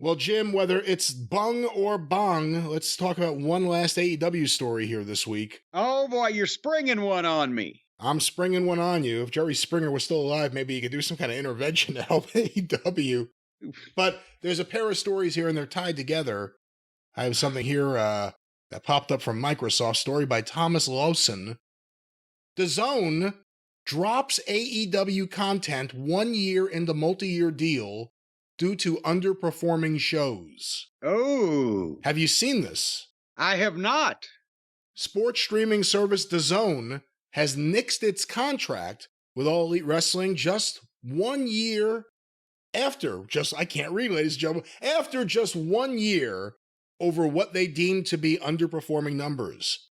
Well, Jim, whether it's bung or bong, let's talk about one last AEW story here this week. Oh boy, you're springing one on me. I'm springing one on you. If Jerry Springer was still alive, maybe he could do some kind of intervention to help AEW. But there's a pair of stories here, and they're tied together. I have something here that popped up from Microsoft, story by Thomas Lawson. DAZN drops AEW content 1 year into multi-year deal due to underperforming shows. Oh, Have you seen this? I have not. Sports streaming service DAZN has nixed its contract with All Elite Wrestling just 1 year after I can't read, ladies and gentlemen, after just 1 year over what they deemed to be underperforming numbers.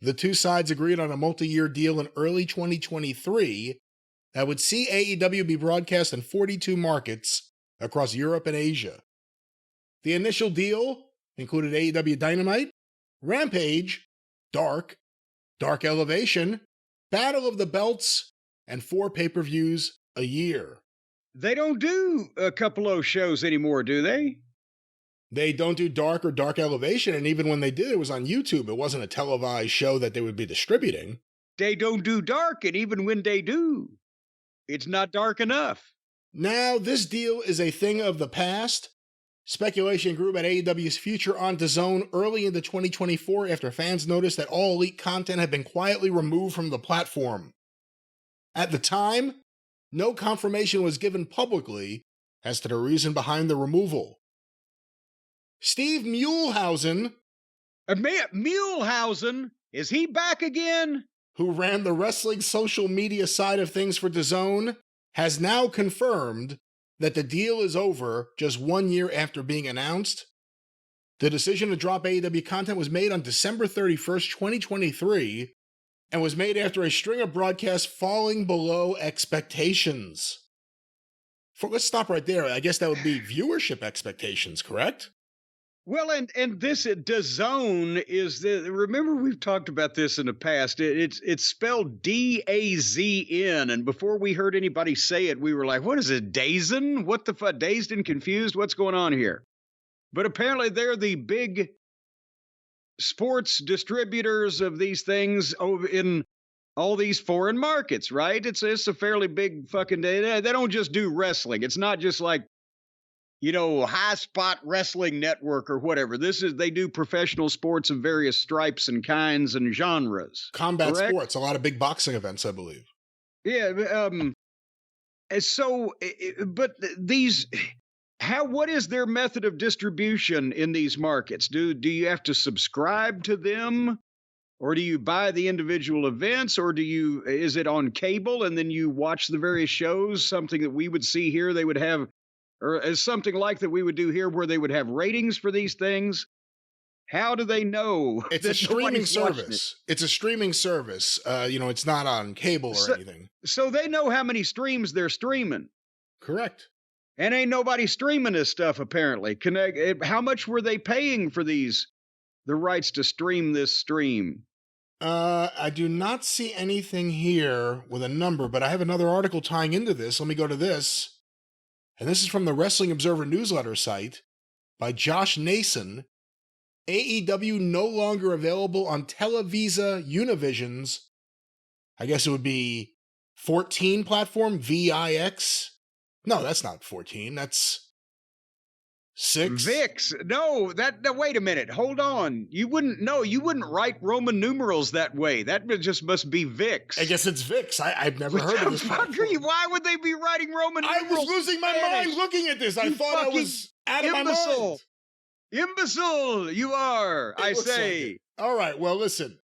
The two sides agreed on a multi-year deal in early 2023 that would see AEW be broadcast in 42 markets across Europe and Asia. The initial deal included AEW Dynamite, Rampage, Dark Elevation, Battle of the Belts, and 4 pay-per-views a year. They don't do a couple of shows anymore, do they? They don't do Dark or Dark Elevation, and even when they did, it was on YouTube. It wasn't a televised show that they would be distributing. They don't do Dark, and even when they do, it's not dark enough. Now, this deal is a thing of the past. Speculation grew about AEW's future on DAZN early into 2024 after fans noticed that All Elite content had been quietly removed from the platform. At the time, no confirmation was given publicly as to the reason behind the removal. Steve Muehlhausen, Muehlhausen, is he back again? Who ran the wrestling social media side of things for DAZN, has now confirmed that the deal is over just 1 year after being announced. The decision to drop AEW content was made on December 31st, 2023, and was made after a string of broadcasts falling below expectations. Let's stop right there. I guess that would be viewership expectations, correct? Well, and this DAZN is remember we've talked about this in the past. It's spelled DAZN, and before we heard anybody say it, we were like, "What is it, DAZN? What the fuck? Dazed and confused? What's going on here?" But apparently, they're the big sports distributors of these things over in all these foreign markets, right? It's a fairly big fucking day. They don't just do wrestling. It's not just like, High Spot Wrestling Network or whatever. They do professional sports of various stripes and kinds and genres. Combat correct? sports, a lot of big boxing events, I believe. Yeah. But what is their method of distribution in these markets? Do you have to subscribe to them? Or do you buy the individual events? Or is it on cable and then you watch the various shows? Something that we would see here, they would have, or as something like that we would do here where they would have ratings for these things? How do they know? It's a streaming service. It's a streaming service. It's not on cable or anything. So they know how many streams they're streaming. Correct. And ain't nobody streaming this stuff, apparently. How much were they paying for the rights to stream this stream? I do not see anything here with a number, but I have another article tying into this. Let me go to this. And this is from the Wrestling Observer newsletter site by Josh Nason. AEW no longer available on Televisa Univision's, I guess it would be 14 platform, VIX. No, that's not 14. That's 6. VIX. No, wait a minute. Hold on. You wouldn't write Roman numerals that way. That just must be VIX. I guess it's VIX. I've never heard of this. Why would they be writing Roman numerals? I was losing my mind looking at this. I thought I was out of my mind. Imbecile, you are, I say. Like all right, well, listen.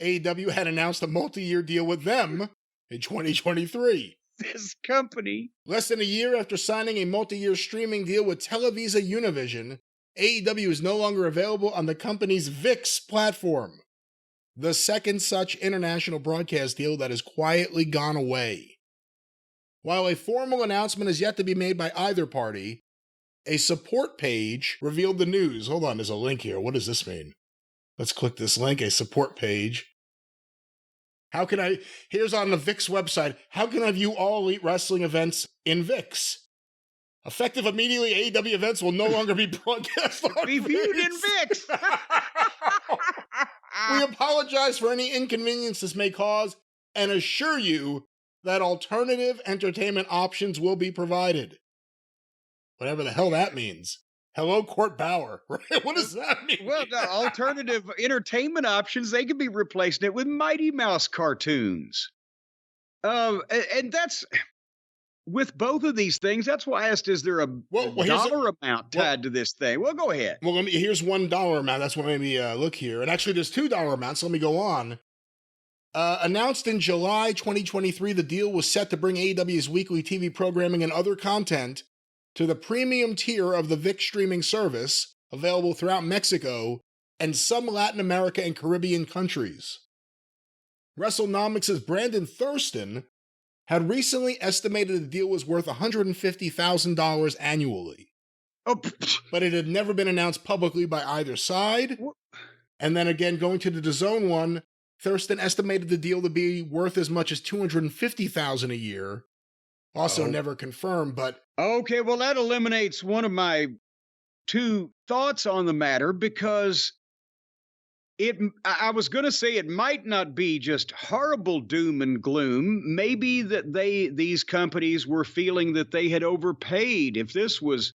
AEW had announced a multi-year deal with them in 2023. This company. Less than a year after signing a multi-year streaming deal with Televisa Univision, AEW is no longer available on the company's VIX platform, the second such international broadcast deal that has quietly gone away. While a formal announcement is yet to be made by either party, a support page revealed the news. Hold on, there's a link here. What does this mean? Let's click this link, a support page. Here's on the VIX website, how can I view All Elite Wrestling events in VIX? Effective immediately, AEW events will no longer be broadcast on Be viewed in VIX. We apologize for any inconvenience this may cause and assure you that alternative entertainment options will be provided. Whatever the hell that means. Hello, Court Bauer. Right? What does that mean? Well, the alternative entertainment options, they could be replacing it with Mighty Mouse cartoons. And that's... With both of these things, that's why I asked, is there a dollar amount tied to this thing? Well, go ahead. Well, here's $1 amount. That's what made me look here. And actually, there's $2 amounts. Let me go on. Announced in July 2023, the deal was set to bring AEW's weekly TV programming and other content to the premium tier of the VIX streaming service, available throughout Mexico and some Latin America and Caribbean countries. WrestleNomics' Brandon Thurston had recently estimated the deal was worth $150,000 annually. Oh, but it had never been announced publicly by either side. And then again, going to the DAZN one, Thurston estimated the deal to be worth as much as $250,000 a year. Also never confirmed, but... Okay, well, that eliminates one of my two thoughts on the matter, because I was going to say it might not be just horrible doom and gloom. Maybe that these companies were feeling that they had overpaid. If this was,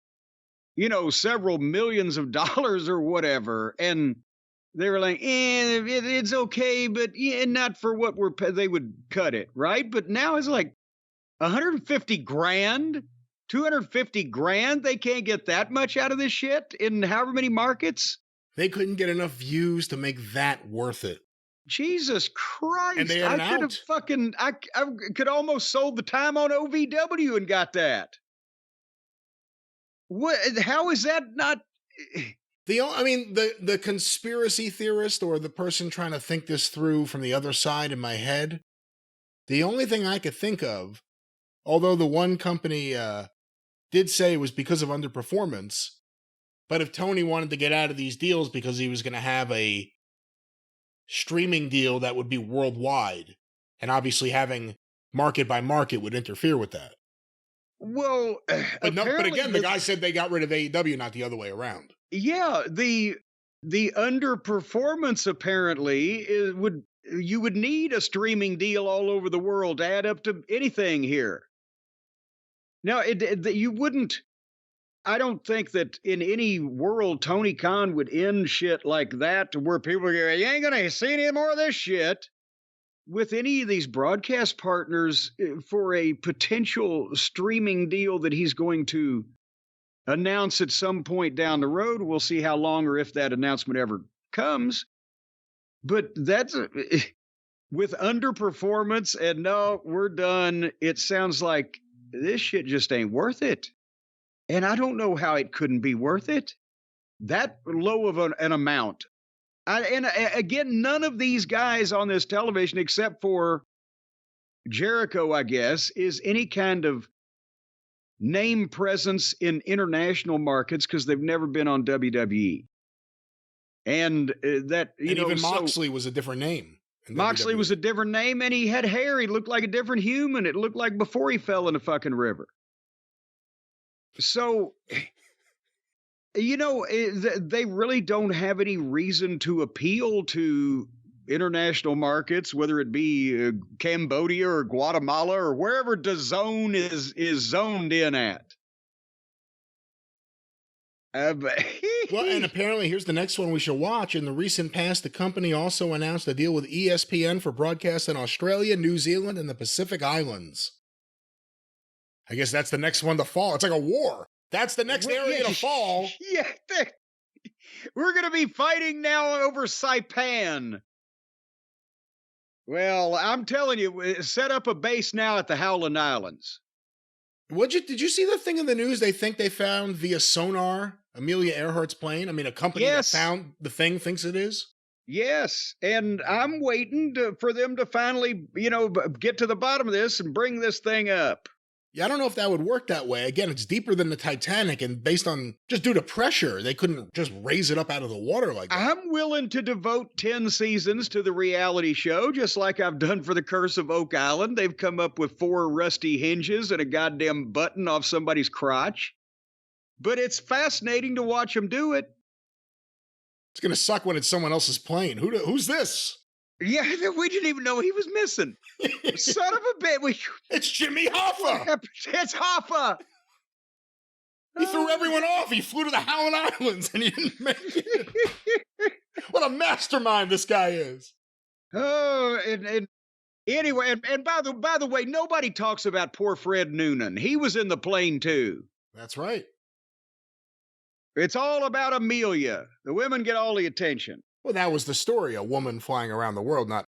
several millions of dollars or whatever, and they were like, it's okay, but not for what they would cut it, right? But now it's like $150,000, $250,000. They can't get that much out of this shit in however many markets. They couldn't get enough views to make that worth it. Jesus Christ. And they had I could almost sold the time on OVW and got that. How is that not... The conspiracy theorist or the person trying to think this through from the other side in my head, the only thing I could think of, although the one company did say it was because of underperformance, but if Tony wanted to get out of these deals because he was going to have a streaming deal that would be worldwide, and obviously having market by market would interfere with that. Well, but again, the guy said they got rid of AEW, not the other way around. Yeah, the underperformance apparently you would need a streaming deal all over the world to add up to anything here. Now, you wouldn't. I don't think that in any world Tony Khan would end shit like that to where people go, you ain't gonna see any more of this shit with any of these broadcast partners for a potential streaming deal that he's going to announce at some point down the road. We'll see how long or if that announcement ever comes. But that's with underperformance and no, we're done. It sounds like this shit just ain't worth it. And I don't know how it couldn't be worth it. That low of an amount. Again, none of these guys on this television, except for Jericho, I guess, is any kind of name presence in international markets because they've never been on WWE. And even Moxley was a different name. Moxley was a different name, and he had hair. He looked like a different human. It looked like before he fell in the fucking river. So, they really don't have any reason to appeal to international markets, whether it be Cambodia or Guatemala or wherever DAZN is zoned in at. Well, and apparently, here's the next one we should watch. In the recent past, the company also announced a deal with ESPN for broadcast in Australia, New Zealand, and the Pacific Islands. I guess that's the next one to fall. It's like a war. That's the next area to fall. Yeah, we're going to be fighting now over Saipan. Well, I'm telling you, set up a base now at the Howland Islands. Did you see the thing in the news? They think they found via sonar Amelia Earhart's plane. I mean, a company that found the thing thinks it is. Yes, and I'm waiting for them to finally, get to the bottom of this and bring this thing up. Yeah, I don't know if that would work that way. Again, it's deeper than the Titanic, and based on just due to pressure, they couldn't just raise it up out of the water like that. I'm willing to devote 10 seasons to the reality show, just like I've done for The Curse of Oak Island. They've come up with 4 rusty hinges and a goddamn button off somebody's crotch. but it's fascinating to watch him do it. It's going to suck when it's someone else's plane. Who's this? Yeah, we didn't even know he was missing. Son of a bitch. It's Jimmy Hoffa. It's Hoffa. He threw everyone off. He flew to the Howland Islands and he didn't make it. What a mastermind this guy is. Oh, and anyway, and by the way, nobody talks about poor Fred Noonan. He was in the plane too. That's right. It's all about Amelia. The women get all the attention. Well, that was the story. A woman flying around the world, not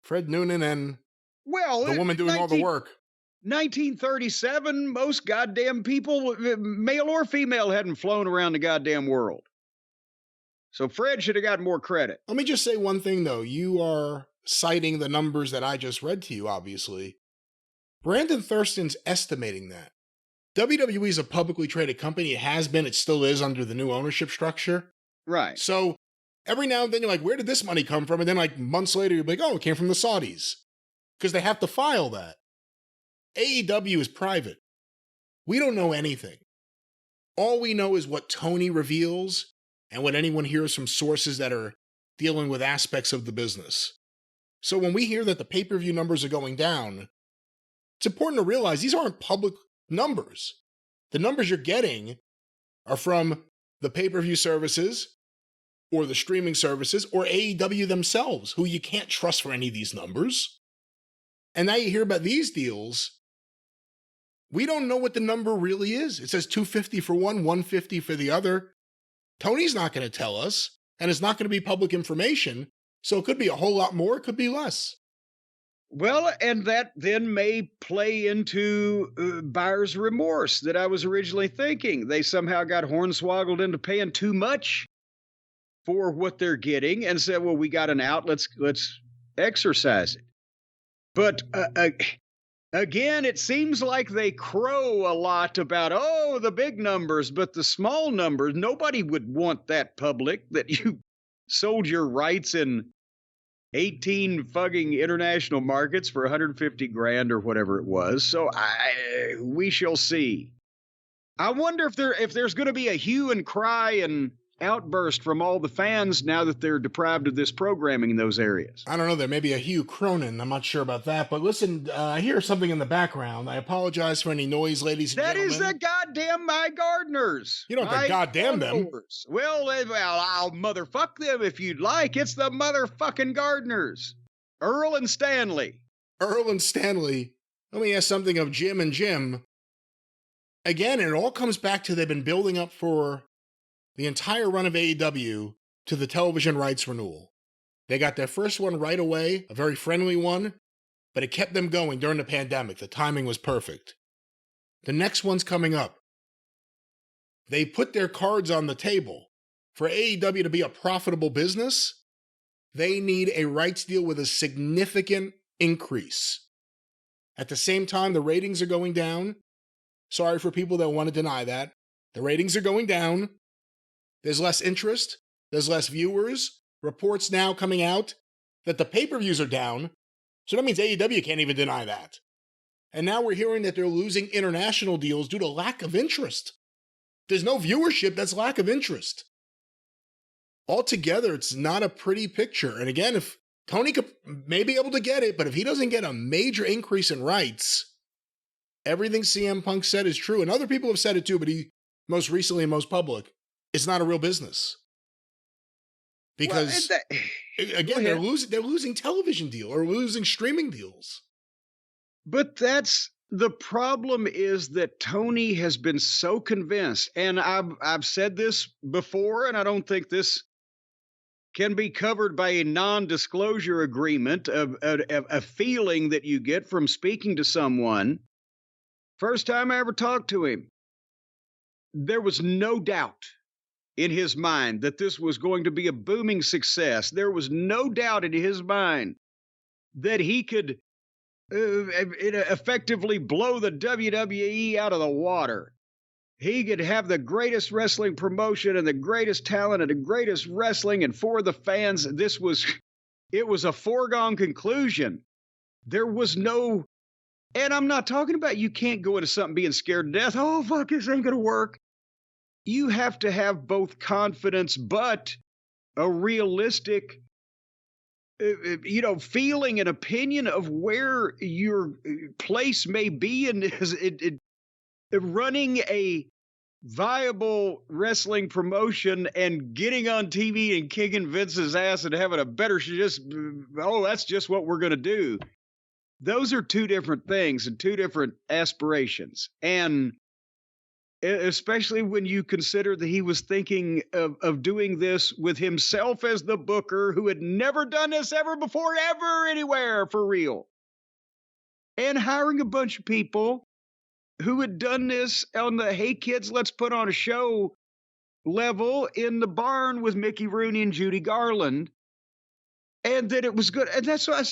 Fred Noonan and the woman doing all the work. 1937, most goddamn people, male or female, hadn't flown around the goddamn world. So Fred should have gotten more credit. Let me just say one thing, though. You are citing the numbers that I just read to you, obviously. Brandon Thurston's estimating that. WWE is a publicly traded company. It has been. It still is under the new ownership structure. Right. So every now and then you're like, where did this money come from? And then like months later, you're like, oh, it came from the Saudis. Because they have to file that. AEW is private. We don't know anything. All we know is what Tony reveals and what anyone hears from sources that are dealing with aspects of the business. So when we hear that the pay-per-view numbers are going down, it's important to realize these aren't public numbers. The numbers you're getting are from the pay-per-view services or the streaming services or AEW themselves, who you can't trust for any of these numbers. And now you hear about these deals. We don't know what the number really is. It says 250 for one, 150 for the other. Tony's not going to tell us, and it's not going to be public information. So it could be a whole lot more, it could be less. Well, and that then may play into buyer's remorse that I was originally thinking. They somehow got hornswoggled into paying too much for what they're getting and said, well, we got an out, let's exercise it. But again, it seems like they crow a lot about, oh, the big numbers, but the small numbers, nobody would want that public that you sold your rights in 18 fucking international markets for 150 grand or whatever it was. So we shall see. I wonder if there's going to be a hue and cry and outburst from all the fans now that they're deprived of this programming in those areas. I don't know. There may be a Hugh Cronin. I'm not sure about that. But listen, I hear something in the background. I apologize for any noise, ladies and gentlemen. That is the goddamn My Gardeners. You don't have to goddamn them. Well, I'll motherfuck them if you'd like. It's the motherfucking Gardeners. Earl and Stanley. Earl and Stanley. Let me ask something of Jim and Jim. Again, it all comes back to they've been building up for the entire run of AEW to the television rights renewal. They got their first one right away, a very friendly one, but it kept them going during the pandemic. The timing was perfect. The next one's coming up. They put their cards on the table. For AEW to be a profitable business, they need a rights deal with a significant increase. At the same time, the ratings are going down. Sorry for people that want to deny that. The ratings are going down. There's less interest. There's less viewers. Reports now coming out that the pay-per-views are down. So that means AEW can't even deny that. And now we're hearing that they're losing international deals due to lack of interest. There's no viewership. That's lack of interest. Altogether, it's not a pretty picture. And again, if Tony may be able to get it, but if he doesn't get a major increase in rights, everything CM Punk said is true. And other people have said it too, but he most recently and most public. It's not a real business. Because, again, they're losing television deals or losing streaming deals. But that's the problem, is that Tony has been so convinced, and I've said this before, and I don't think this can be covered by a non-disclosure agreement of a feeling that you get from speaking to someone. First time I ever talked to him, there was no doubt in his mind that this was going to be a booming success. There was no doubt in his mind that he could effectively blow the WWE out of the water. He could have the greatest wrestling promotion and the greatest talent and the greatest wrestling, and for the fans, it was a foregone conclusion. There was no, and I'm not talking about you can't go into something being scared to death. Oh, fuck, this ain't going to work. you have to have both confidence, but a realistic, feeling and opinion of where your place may be in running a viable wrestling promotion and getting on TV and kicking Vince's ass and having a better that's just what we're going to do. Those are two different things and two different aspirations. And especially when you consider that he was thinking of doing this with himself as the booker, who had never done this ever before, ever, anywhere, for real. And hiring a bunch of people who had done this on the, hey, kids, let's put on a show level in the barn with Mickey Rooney and Judy Garland. And that it was good. And that's why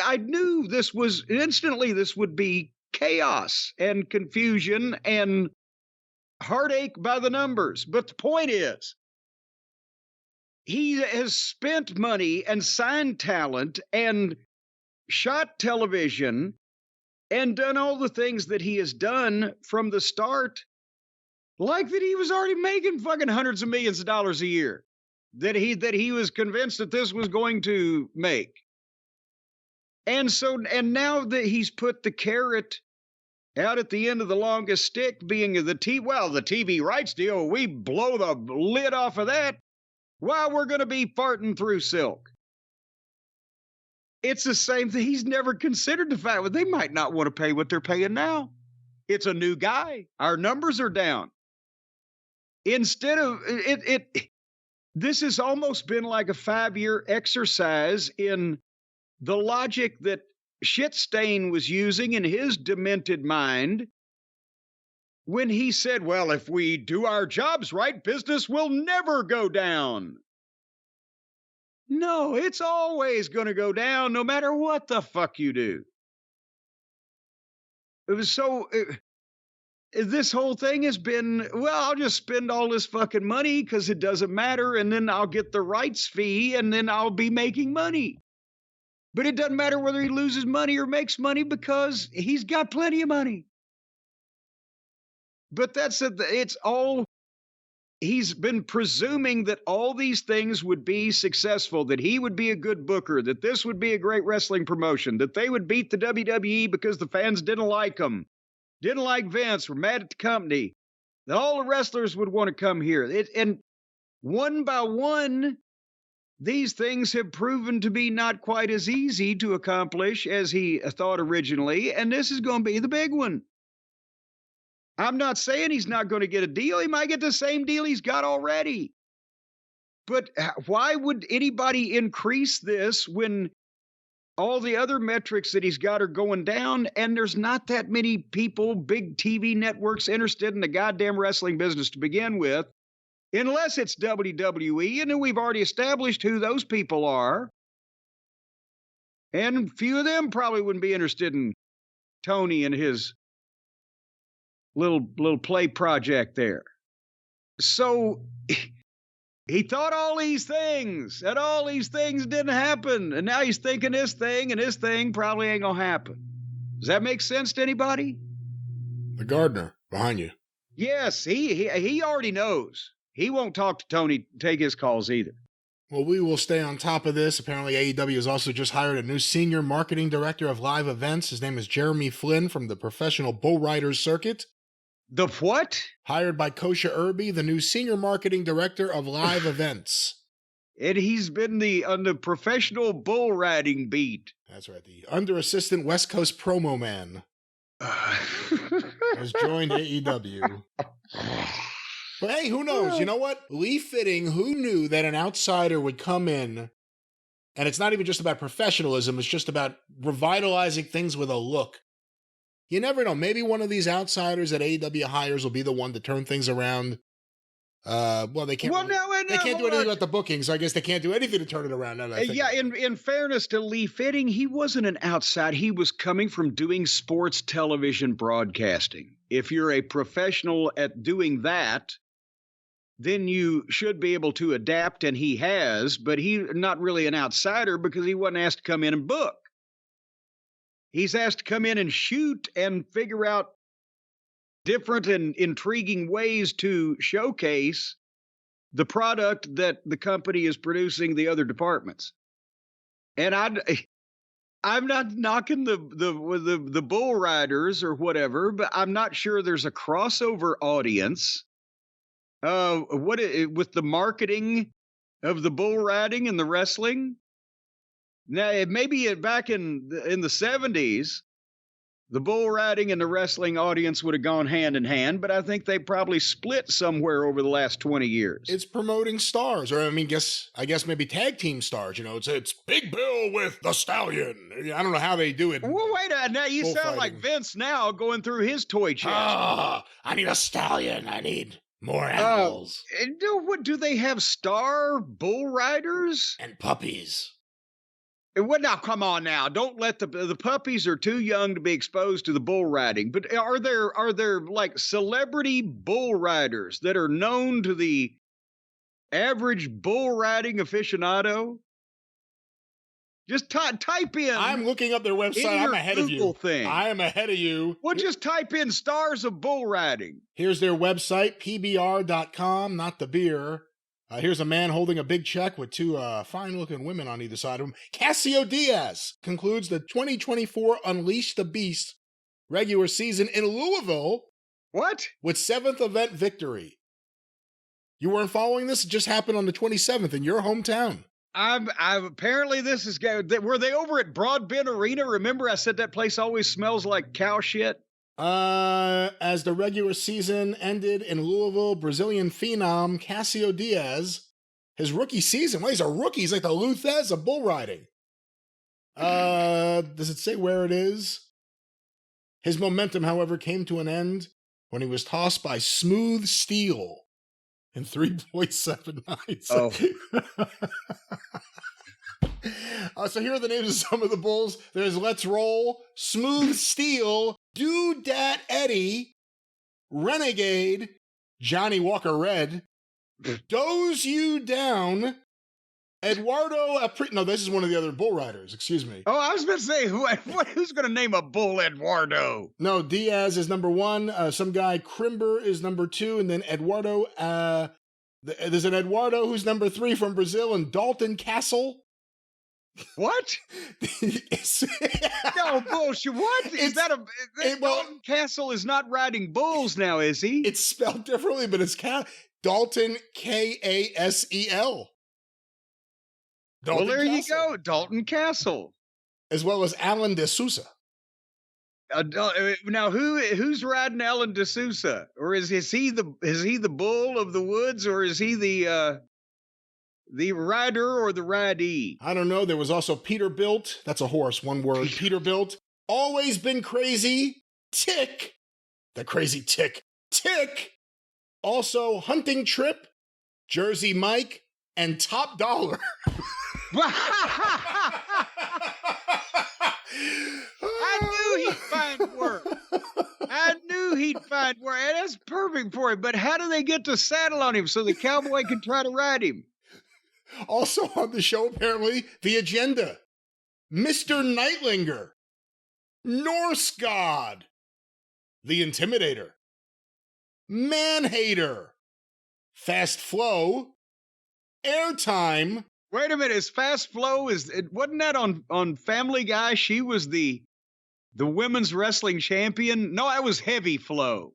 I knew this would be chaos and confusion and heartache by the numbers. But the point is, he has spent money and signed talent and shot television and done all the things that he has done from the start, like that he was already making fucking hundreds of millions of dollars a year, that he was convinced that this was going to make. And now that he's put the carrot out at the end of the longest stick, being the TV rights deal, we blow the lid off of that while we're going to be farting through silk. It's the same thing. He's never considered the fact that they might not want to pay what they're paying now. It's a new guy. Our numbers are down. Instead of this has almost been like a 5-year exercise in the logic that Shitstain was using in his demented mind when he said, well, if we do our jobs right, business will never go down. No, it's always going to go down no matter what the fuck you do. This whole thing has been, well, I'll just spend all this fucking money because it doesn't matter, and then I'll get the rights fee, and then I'll be making money. But it doesn't matter whether he loses money or makes money because he's got plenty of money. But he's been presuming that all these things would be successful, that he would be a good booker, that this would be a great wrestling promotion, that they would beat the WWE because the fans didn't like them, didn't like Vince, were mad at the company, that all the wrestlers would want to come here. And one by one, these things have proven to be not quite as easy to accomplish as he thought originally, and this is going to be the big one. I'm not saying he's not going to get a deal. He might get the same deal he's got already. But why would anybody increase this when all the other metrics that he's got are going down, and there's not that many people, big TV networks, interested in the goddamn wrestling business to begin with, unless it's WWE, and then we've already established who those people are. And few of them probably wouldn't be interested in Tony and his little play project there. So he thought all these things, and all these things didn't happen. And now he's thinking this thing, and this thing probably ain't gonna happen. Does that make sense to anybody? The gardener behind you. Yes, he already knows. He won't talk to Tony, take his calls either. Well, we will stay on top of this. Apparently, AEW has also just hired a new senior marketing director of live events. His name is Jeremy Flynn from the Professional Bull Riders Circuit. The what? Hired by Kosha Irby, the new senior marketing director of live events. And he's been on the professional bull riding beat. That's right. The under assistant West Coast promo man has joined AEW. But hey, who knows? You know what? Lee Fitting, who knew that an outsider would come in, and it's not even just about professionalism, it's just about revitalizing things with a look. You never know. Maybe one of these outsiders that AEW hires will be the one to turn things around. Well, they can't. They can't do anything about the bookings. So I guess they can't do anything to turn it around. Yeah. In fairness to Lee Fitting, he wasn't an outsider. He was coming from doing sports television broadcasting. If you're a professional at doing that, then you should be able to adapt, and he has. But he's not really an outsider because he wasn't asked to come in and book. He's asked to come in and shoot and figure out different and intriguing ways to showcase the product that the company is producing the other departments. And I'm not knocking the bull riders or whatever, but I'm not sure there's a crossover audience with the marketing of the bull riding and the wrestling. Now, maybe back in the 70s, the bull riding and the wrestling audience would have gone hand in hand, but I think they probably split somewhere over the last 20 years. It's promoting stars, or I guess maybe tag team stars. You know, it's Big Bill with the Stallion. I don't know how they do it. Well, wait a minute. Now you sound like Vince now going through his toy chest. I need a stallion. I need more animals. What do they have? Star bull riders and puppies. Well, now, come on now. Don't let the puppies are too young to be exposed to the bull riding. But are there like celebrity bull riders that are known to the average bull riding aficionado? Just type in. I'm looking up their website. I'm ahead of you. I am ahead of you. Well, just type in stars of bull riding. Here's their website, pbr.com, not the beer. Here's a man holding a big check with two fine-looking women on either side of him. Cassio Diaz concludes the 2024 Unleash the Beast regular season in Louisville. What? With 7th event victory. You weren't following this? It just happened on the 27th in your hometown. I've apparently this is were they over at Broadbent Arena? Remember I said that place always smells like cow shit? As the regular season ended in Louisville, Brazilian phenom Cassio Diaz, his rookie season. Well, he's a rookie. He's like the Luthez of bull riding. Does it say where it is? His momentum, however, came to an end when he was tossed by Smooth Steel in 3.7 nights. Oh. So here are the names of some of the bulls. There's Let's Roll, Smooth Steel, Do Dat Eddie, Renegade, Johnny Walker Red, Doze You Down, Eduardo no, this is one of the other bull riders, excuse me. Oh, I was about to say, who's going to name a bull Eduardo? No, Diaz is number 1. Some guy, Crimber, is number 2. And then Eduardo, there's an Eduardo who's number 3 from Brazil, and Dalton Castle. What? No, bullshit. What? Dalton Castle is not riding bulls now, is he? It's spelled differently, but it's Dalton, Kasel. Well, there you go, Dalton Castle. As well as Alan de Sousa. Now, who's riding Alan de Sousa? Or is he the bull of the woods, or is he the rider or the ridee? I don't know. There was also Peterbilt. That's a horse, one word. Peterbilt. Always Been Crazy. Tick. The crazy Tick. Tick. Also Hunting Trip, Jersey Mike, and Top Dollar. I knew he'd find work. And that's perfect for him. But how do they get the saddle on him so the cowboy can try to ride him? Also on the show, apparently, the agenda. Mr. Nightlinger. Norse God. The Intimidator. Man-Hater. Fast Flow. Airtime. Wait a minute, is Fast Flow, wasn't that on Family Guy? She was the women's wrestling champion? No, that was Heavy Flow.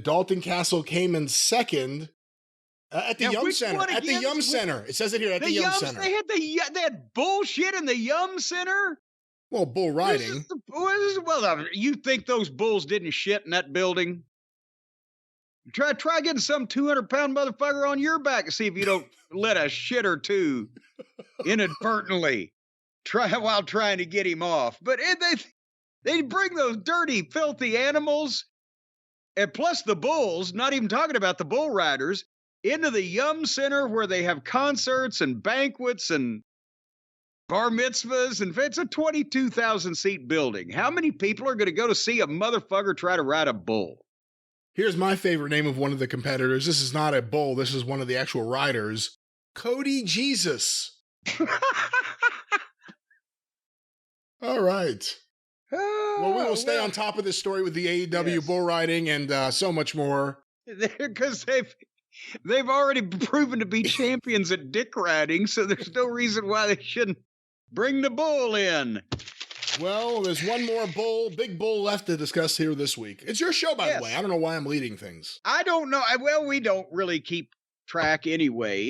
Dalton Castle came in second. At the Yum Center. At the Yum Center. It says it here, at the Yum Center. They had bullshit in the Yum Center? Well, bull riding. You think those bulls didn't shit in that building? Try getting some 200-pound motherfucker on your back and see if you don't let a shit or two inadvertently while trying to get him off. But they bring those dirty, filthy animals, and plus the bulls, not even talking about the bull riders, into the Yum Center where they have concerts and banquets and bar mitzvahs. And it's a 22,000-seat building. How many people are going to go to see a motherfucker try to ride a bull? Here's my favorite name of one of the competitors. This is not a bull. This is one of the actual riders. Cody Jesus. All right. Well, we will stay on top of this story with the AEW bull riding and so much more. Because they've already proven to be champions at dick riding, so there's no reason why they shouldn't bring the bull in. Well, there's one more big bull left to discuss here this week. It's your show, by the way. I don't know why I'm leading things. I don't know. Well, we don't really keep track anyway.